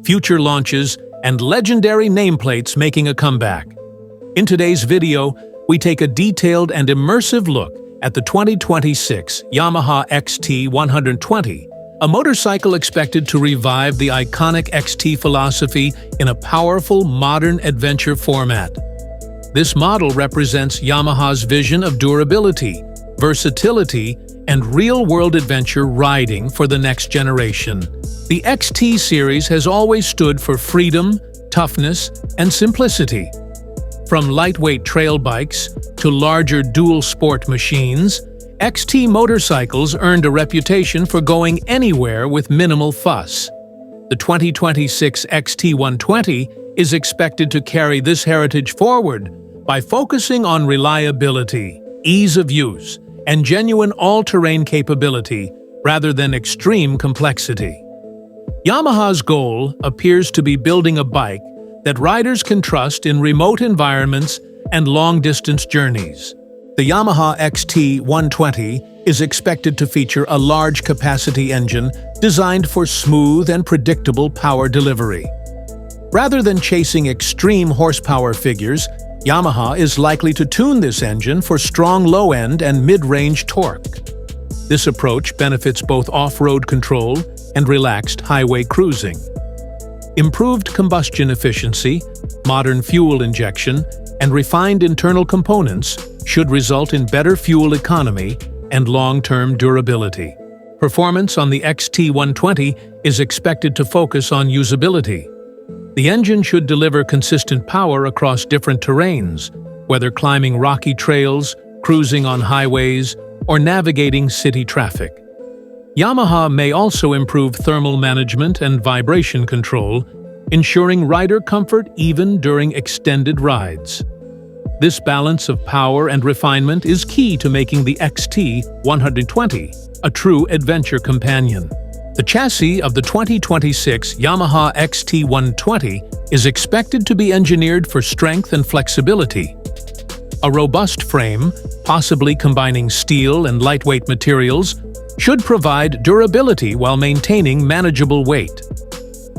future launches, and legendary nameplates making a comeback. In today's video, we take a detailed and immersive look at the 2026 Yamaha XT 120, a motorcycle expected to revive the iconic XT philosophy in a powerful, modern adventure format. This model represents Yamaha's vision of durability, versatility, and real-world adventure riding for the next generation. The XT series has always stood for freedom, toughness, and simplicity. From lightweight trail bikes to larger dual-sport machines, XT motorcycles earned a reputation for going anywhere with minimal fuss. The 2026 XT 120 is expected to carry this heritage forward by focusing on reliability, ease of use, and genuine all-terrain capability rather than extreme complexity. Yamaha's goal appears to be building a bike that riders can trust in remote environments and long-distance journeys. The Yamaha XT 120 is expected to feature a large-capacity engine designed for smooth and predictable power delivery. Rather than chasing extreme horsepower figures, Yamaha is likely to tune this engine for strong low-end and mid-range torque. This approach benefits both off-road control and relaxed highway cruising. Improved combustion efficiency, modern fuel injection, and refined internal components should result in better fuel economy and long-term durability. Performance on the XT 120 is expected to focus on usability. The engine should deliver consistent power across different terrains, whether climbing rocky trails, cruising on highways, or navigating city traffic. Yamaha may also improve thermal management and vibration control, ensuring rider comfort even during extended rides. This balance of power and refinement is key to making the XT 120 a true adventure companion. The chassis of the 2026 Yamaha XT 120 is expected to be engineered for strength and flexibility. A robust frame, possibly combining steel and lightweight materials, should provide durability while maintaining manageable weight.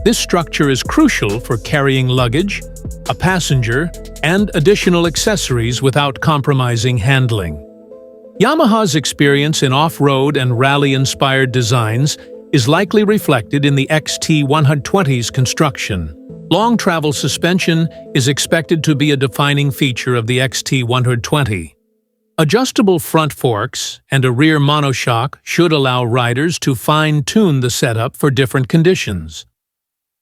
This structure is crucial for carrying luggage, a passenger, and additional accessories without compromising handling. Yamaha's experience in off-road and rally-inspired designs is likely reflected in the XT 120's construction. Long travel suspension is expected to be a defining feature of the XT 120. Adjustable front forks and a rear monoshock should allow riders to fine-tune the setup for different conditions.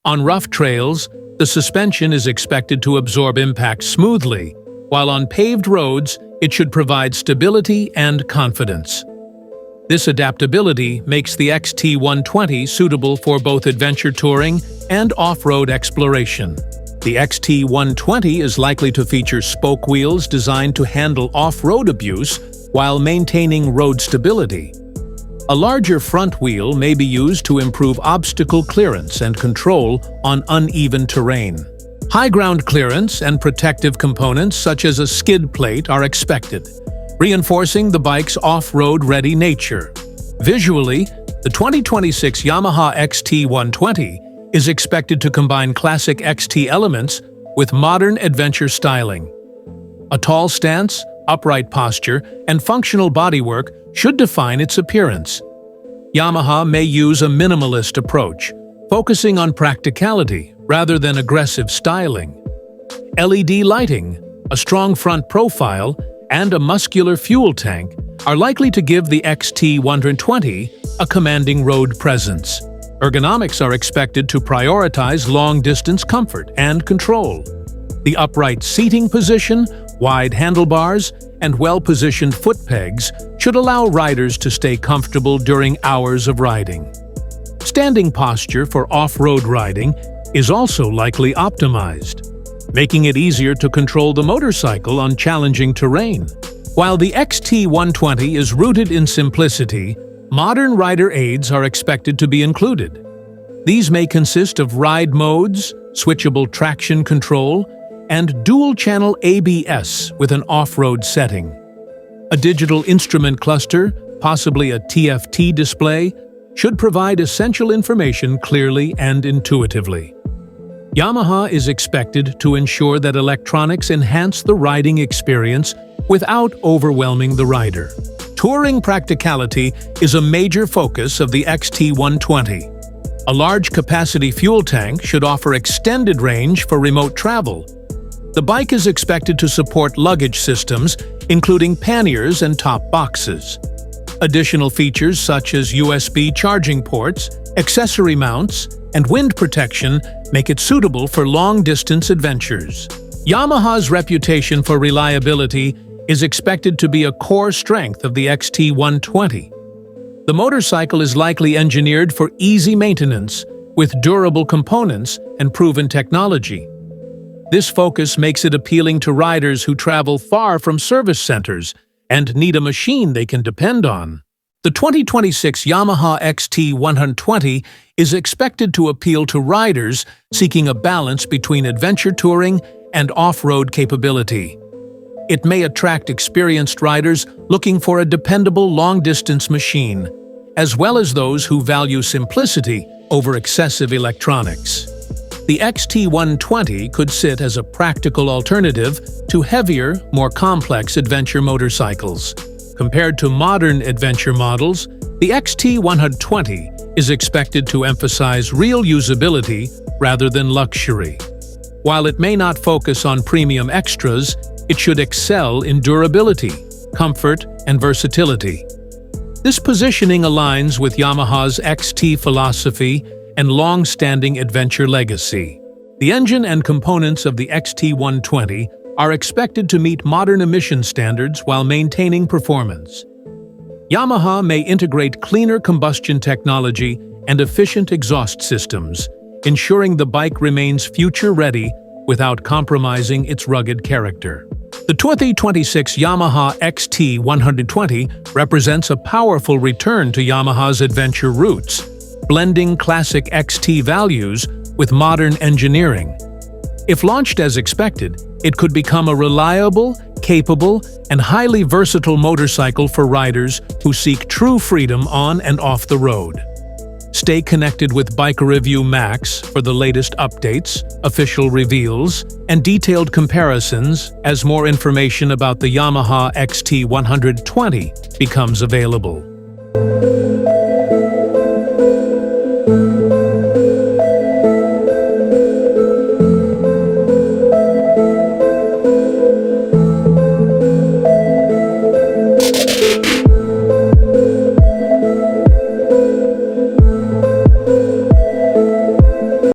On rough trails, the suspension is expected to absorb impact smoothly, while on paved roads, it should provide stability and confidence. This adaptability makes the XT 120 suitable for both adventure touring and off-road exploration. The XT 120 is likely to feature spoke wheels designed to handle off-road abuse while maintaining road stability. A larger front wheel may be used to improve obstacle clearance and control on uneven terrain. High ground clearance and protective components such as a skid plate are expected, reinforcing the bike's off-road-ready nature. Visually, the 2026 Yamaha XT 120 is expected to combine classic XT elements with modern adventure styling. A tall stance, upright posture, and functional bodywork should define its appearance. Yamaha may use a minimalist approach, focusing on practicality rather than aggressive styling. LED lighting, a strong front profile, and a muscular fuel tank are likely to give the XT 120 a commanding road presence. Ergonomics are expected to prioritize long-distance comfort and control. The upright seating position, wide handlebars, and well-positioned foot pegs should allow riders to stay comfortable during hours of riding. Standing posture for off-road riding is also likely optimized, making it easier to control the motorcycle on challenging terrain. While the XT 120 is rooted in simplicity, modern rider aids are expected to be included. These may consist of ride modes, switchable traction control, and dual-channel ABS with an off-road setting. A digital instrument cluster, possibly a TFT display, should provide essential information clearly and intuitively. Yamaha is expected to ensure that electronics enhance the riding experience without overwhelming the rider. Touring practicality is a major focus of the XT120. A large-capacity fuel tank should offer extended range for remote travel. The bike is expected to support luggage systems, including panniers and top boxes. Additional features such as USB charging ports, accessory mounts, and wind protection make it suitable for long-distance adventures. Yamaha's reputation for reliability is expected to be a core strength of the XT120. The motorcycle is likely engineered for easy maintenance, with durable components and proven technology. This focus makes it appealing to riders who travel far from service centers and need a machine they can depend on. The 2026 Yamaha XT120 is expected to appeal to riders seeking a balance between adventure touring and off-road capability. It may attract experienced riders looking for a dependable long-distance machine, as well as those who value simplicity over excessive electronics. The XT120 could sit as a practical alternative to heavier, more complex adventure motorcycles. Compared to modern adventure models, the XT120 is expected to emphasize real usability rather than luxury. While it may not focus on premium extras, it should excel in durability, comfort, and versatility. This positioning aligns with Yamaha's XT philosophy and long-standing adventure legacy. The engine and components of the XT120 are expected to meet modern emission standards while maintaining performance. Yamaha may integrate cleaner combustion technology and efficient exhaust systems, ensuring the bike remains future-ready without compromising its rugged character. The 2026 Yamaha XT120 represents a powerful return to Yamaha's adventure roots, blending classic XT values with modern engineering. If launched as expected, it could become a reliable, capable, and highly versatile motorcycle for riders who seek true freedom on and off the road. Stay connected with Biker Review Max for the latest updates, official reveals, and detailed comparisons as more information about the Yamaha XT120 becomes available.